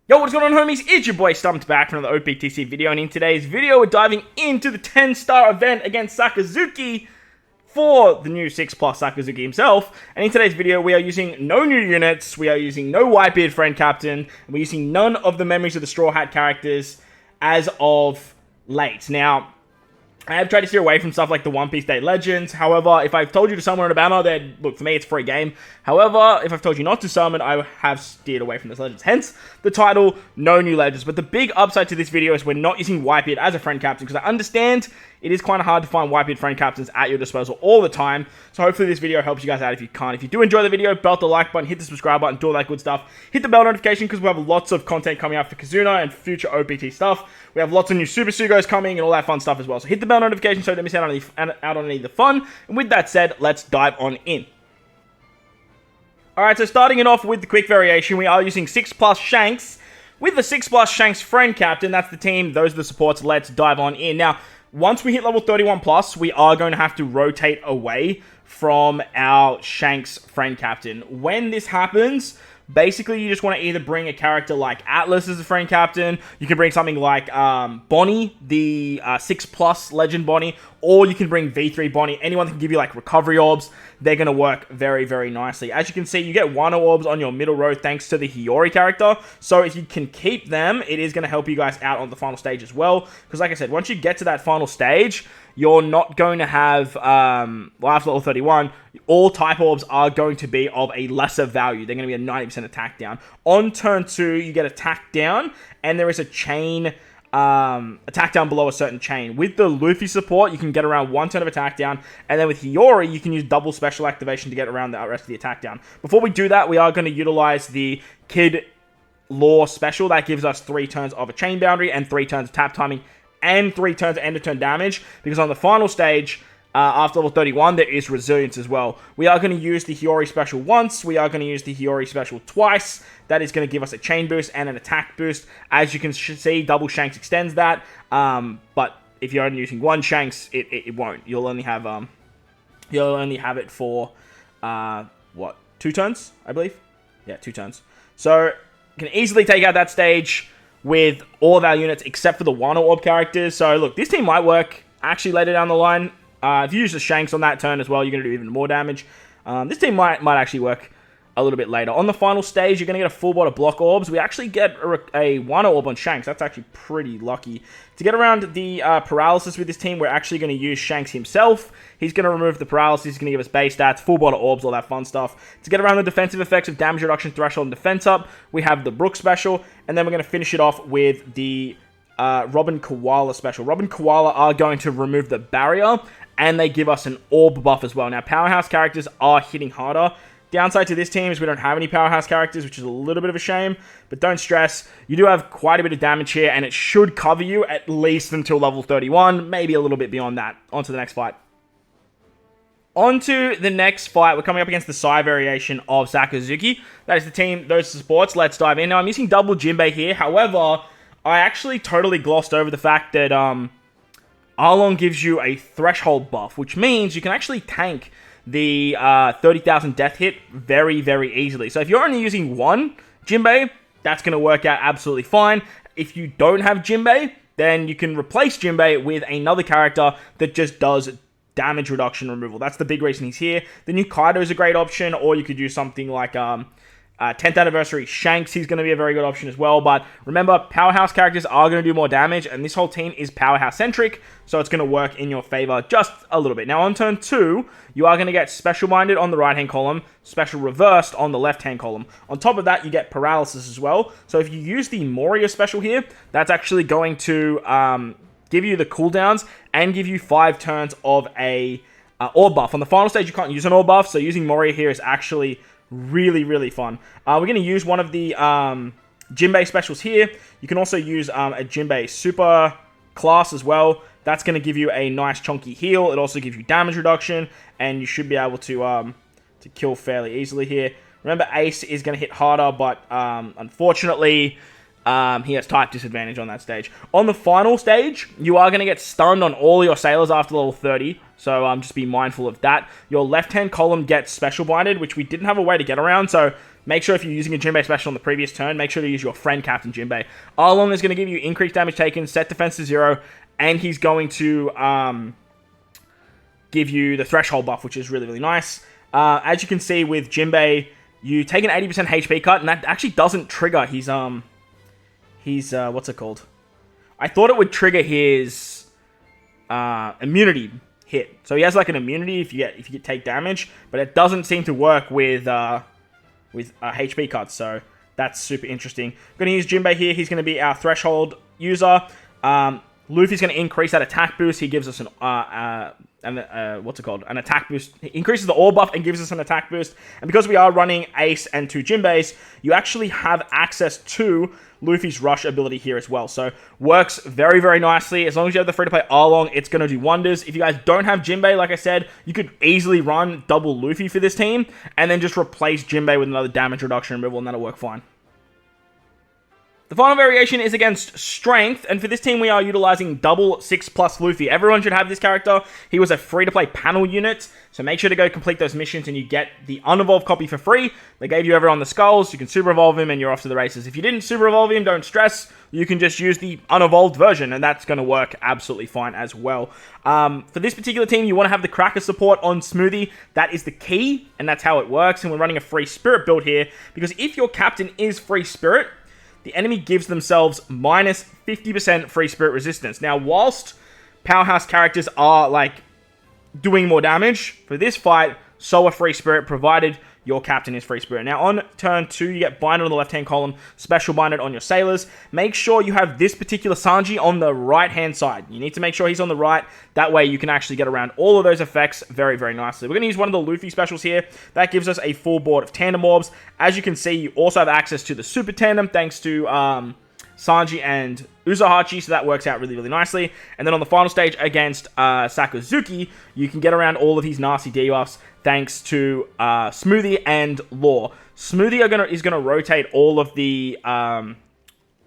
Yo, what's going on, homies? It's your boy Stumped back from another OPTC video, and in today's video, we're diving into the 10-star event against Sakazuki for the new 6+ Sakazuki himself. And in today's video, we are using no new units, we are using no Whitebeard friend captain, and we're using none of the memories of the Straw Hat characters as of late. Now, I have tried to steer away from stuff like the One Piece Day Legends. However, if I've told you to summon a banner, then look, for me, it's a free game. However, if I've told you not to summon, I have steered away from those legends. Hence, the title, no new legends. But the big upside to this video is we're not using Whitebeard as a friend captain, because I understand it is kind of hard to find Whitebeard friend captains at your disposal all the time. So hopefully this video helps you guys out if you can. If you do enjoy the video, belt the like button, hit the subscribe button, do all that good stuff. Hit the bell notification because we have lots of content coming out for Kizuna and future OPT stuff. We have lots of new Super Sugos coming and all that fun stuff as well. So hit the bell notification so you don't miss out on any of the fun. And with that said, let's dive on in. Alright, so starting it off with the quick variation, we are using 6+ Shanks. With the 6+ Shanks friend captain, that's the team, those are the supports, let's dive on in. Now, once we hit level 31+, we are going to have to rotate away from our Shanks friend captain. When this happens, basically you just want to either bring a character like Atlas as a friend captain, you can bring something like Bonnie, the 6+ legend Bonnie, or you can bring V3 Bonnie. Anyone that can give you like recovery orbs, they're going to work very, very nicely. As you can see, you get Wano orbs on your middle row thanks to the Hiyori character. So if you can keep them, it is going to help you guys out on the final stage as well. Because like I said, once you get to that final stage, you're not going to have, well, after level 31, all type orbs are going to be of a lesser value. They're going to be a 90% attack down. On turn 2, you get attack down, and there is a chain attack down below a certain chain. With the Luffy support, you can get around 1 turn of attack down, and then with Hiyori, you can use double special activation to get around the rest of the attack down. Before we do that, we are going to utilize the Kid Law special. That gives us 3 turns of a chain boundary and 3 turns of tap timing and 3 turns of end of turn damage, because on the final stage, after level 31, there is resilience as well. We are going to use the Hiyori special once. We are going to use the Hiyori special twice. That is going to give us a chain boost and an attack boost. As you can see, double Shanks extends that. But if you're only using one Shanks, it won't. You'll only have it for what, 2 turns, I believe. Yeah, 2 turns. So you can easily take out that stage with all of our units except for the Wano Orb characters. So look, this team might work actually later down the line. If you use the Shanks on that turn as well, you're going to do even more damage. This team might actually work a little bit later. On the final stage, you're going to get a full bot of block orbs. We actually get a Wano Orb on Shanks. That's actually pretty lucky. To get around the paralysis with this team, we're actually going to use Shanks himself. He's going to remove the paralysis. He's going to give us base stats, full bot of orbs, all that fun stuff. To get around the defensive effects of damage reduction, threshold, and defense up, we have the Brook special. And then we're going to finish it off with the Robin Koala special. Robin Koala are going to remove the barrier, and they give us an orb buff as well. Now, powerhouse characters are hitting harder. Downside to this team is we don't have any powerhouse characters, which is a little bit of a shame, but don't stress. You do have quite a bit of damage here, and it should cover you at least until level 31, maybe a little bit beyond that. On to the next fight. On to the next fight. We're coming up against the Psy variation of Sakazuki. That is the team, those supports. Let's dive in. Now, I'm using double Jinbei here. However, I actually totally glossed over the fact that Arlong gives you a threshold buff, which means you can actually tank the 30,000 death hit very, very easily. So if you're only using one Jinbei, that's going to work out absolutely fine. If you don't have Jinbei, then you can replace Jinbei with another character that just does damage reduction removal. That's the big reason he's here. The new Kaido is a great option, or you could use something like 10th anniversary Shanks. He's going to be a very good option as well. But remember, powerhouse characters are going to do more damage, and this whole team is powerhouse centric, so it's going to work in your favor just a little bit. Now, on turn 2, you are going to get special minded on the right hand column, special reversed on the left hand column. On top of that, you get paralysis as well. So if you use the Moria special here, that's actually going to give you the cooldowns and give you 5 turns of a orb buff. On the final stage, you can't use an orb buff, so using Moria here is actually really, really fun. We're going to use one of the Jinbei specials here. You can also use a Jinbei super class as well. That's going to give you a nice chunky heal. It also gives you damage reduction, and you should be able to kill fairly easily here. Remember, Ace is going to hit harder, but unfortunately, he has type disadvantage on that stage. On the final stage, you are going to get stunned on all your sailors after level 30. So just be mindful of that. Your left-hand column gets special binded, which we didn't have a way to get around. So make sure if you're using a Jinbei special on the previous turn, make sure to use your friend Captain Jinbei. Arlong is going to give you increased damage taken, set defense to 0, and he's going to give you the threshold buff, which is really, really nice. As you can see with Jinbei, you take an 80% HP cut, and that actually doesn't trigger his, what's it called? I thought it would trigger his immunity hit. So he has like an immunity if you take damage, but it doesn't seem to work with HP cuts. So that's super interesting. I'm going to use Jinbei here. He's going to be our threshold user. Luffy's going to increase that attack boost. He gives us an attack boost. He increases the ore buff and gives us an attack boost. And because we are running Ace and 2 Jinbeis, you actually have access to Luffy's rush ability here as well. So works very, very nicely. As long as you have the free-to-play Arlong, it's going to do wonders. If you guys don't have Jinbei, like I said, you could easily run double Luffy for this team and then just replace Jinbei with another damage reduction removal, and that'll work fine. The final variation is against Strength, and for this team we are utilizing double 6+ Luffy. Everyone should have this character. He was a free-to-play panel unit, so make sure to go complete those missions and you get the unevolved copy for free. They gave you everyone the skulls, you can super evolve him and you're off to the races. If you didn't super evolve him, don't stress. You can just use the unevolved version, and that's going to work absolutely fine as well. For this particular team, you want to have the Cracker support on Smoothie. That is the key, and that's how it works, and we're running a free spirit build here, because if your captain is free spirit, the enemy gives themselves minus 50% free spirit resistance. Now, whilst powerhouse characters are, like, doing more damage, for this fight, so are free spirit, provided your captain is free spirit. Now, on turn 2, you get binded on the left-hand column, special binded on your sailors. Make sure you have this particular Sanji on the right-hand side. You need to make sure he's on the right. That way, you can actually get around all of those effects very, very nicely. We're going to use one of the Luffy specials here. That gives us a full board of tandem orbs. As you can see, you also have access to the super tandem, thanks to Sanji and Uzahachi, so that works out really, really nicely. And then on the final stage against Sakazuki, you can get around all of his nasty debuffs thanks to Smoothie and Law. Smoothie is gonna rotate all of the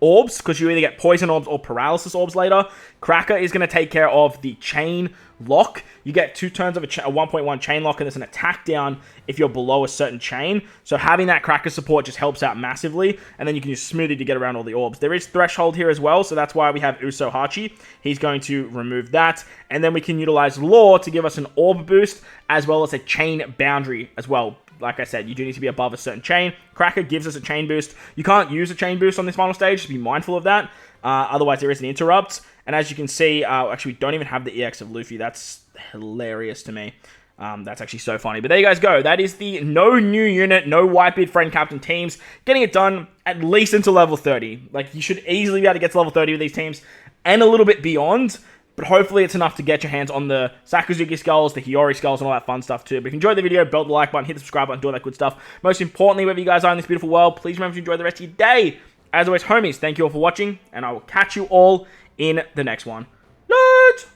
orbs, because you either get poison orbs or paralysis orbs later. Cracker is going to take care of the chain lock. You get 2 turns of a 1.1 chain lock, and there's an attack down if you're below a certain chain. So having that Cracker support just helps out massively, and then you can use Smoothie to get around all the orbs. There is Threshold here as well, so that's why we have Uso Hachi. He's going to remove that, and then we can utilize Law to give us an orb boost, as well as a chain boundary as well. Like I said, you do need to be above a certain chain. Cracker gives us a chain boost. You can't use a chain boost on this final stage, so be mindful of that. Otherwise, there is an interrupt. And as you can see, actually, we don't even have the EX of Luffy. That's hilarious to me. That's actually so funny. But there you guys go. That is the no new unit, no Whitebeard friend captain teams. Getting it done at least until level 30. Like, you should easily be able to get to level 30 with these teams, and a little bit beyond. But hopefully it's enough to get your hands on the Sakazuki skulls, the Hiyori skulls, and all that fun stuff too. But if you enjoyed the video, belt the like button, hit the subscribe button, do all that good stuff. Most importantly, wherever you guys are in this beautiful world, please remember to enjoy the rest of your day. As always, homies, thank you all for watching, and I will catch you all in the next one. Later!